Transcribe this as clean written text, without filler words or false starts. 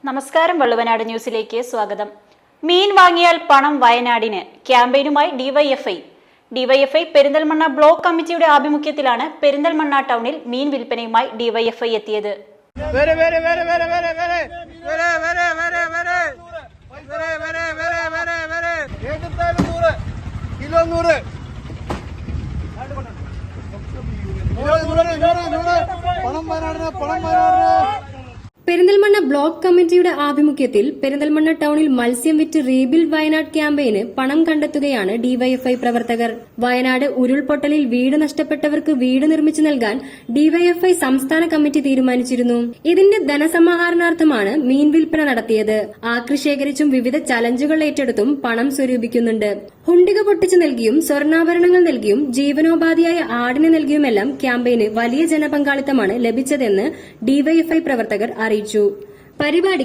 നമസ്കാരം. വള്ളുവനാട് ന്യൂസിലേക്ക് സ്വാഗതം. മീൻ വാങ്ങിയാൽ പണം വയനാടിന് ക്യാമ്പയിനുമായി ഡിവൈഎഫ്ഐ പെരിന്തൽമണ്ണ ബ്ലോക്ക് കമ്മിറ്റിയുടെ ആഭിമുഖ്യത്തിലാണ് പെരിന്തൽമണ്ണ ടൗണിൽ മീൻ വിൽപ്പനയുമായി ഡിവൈഎഫ്ഐ എത്തിയത്. പെരിന്തൽമണ്ണ ബ്ലോക്ക് കമ്മിറ്റിയുടെ ആഭിമുഖ്യത്തിൽ പെരിന്തൽമണ്ണ ടൌണിൽ മത്സ്യം വിറ്റ് റീബിൽഡ് വയനാട് ക്യാമ്പയിന് പണം കണ്ടെത്തുകയാണ് ഡിവൈഎഫ്ഐ പ്രവർത്തകർ. വയനാട് ഉരുൾപൊട്ടലിൽ വീട് നഷ്ടപ്പെട്ടവർക്ക് വീട് നിർമ്മിച്ചു നൽകാൻ ഡിവൈഎഫ്ഐ സംസ്ഥാന കമ്മിറ്റി തീരുമാനിച്ചിരുന്നു. ഇതിന്റെ ധനസമാഹരണാർത്ഥമാണ് മീൻ വിൽപ്പന നടത്തിയത്. ആക്രി ശേഖരിച്ചും വിവിധ ചലഞ്ചുകൾ ഏറ്റെടുത്തും പണം സ്വരൂപിക്കുന്നുണ്ട്. ഹുണ്ടിക പൊട്ടിച്ചു നൽകിയും സ്വർണ്ണാഭരണങ്ങൾ നൽകിയും ജീവനോപാധിയായ ആടിനെ നൽകിയുമെല്ലാം ക്യാമ്പയിന് വലിയ ജനപങ്കാളിത്തമാണ് ലഭിച്ചതെന്ന് ഡിവൈഎഫ്ഐ പ്രവർത്തകർ അറിയിച്ചു. പരിപാടി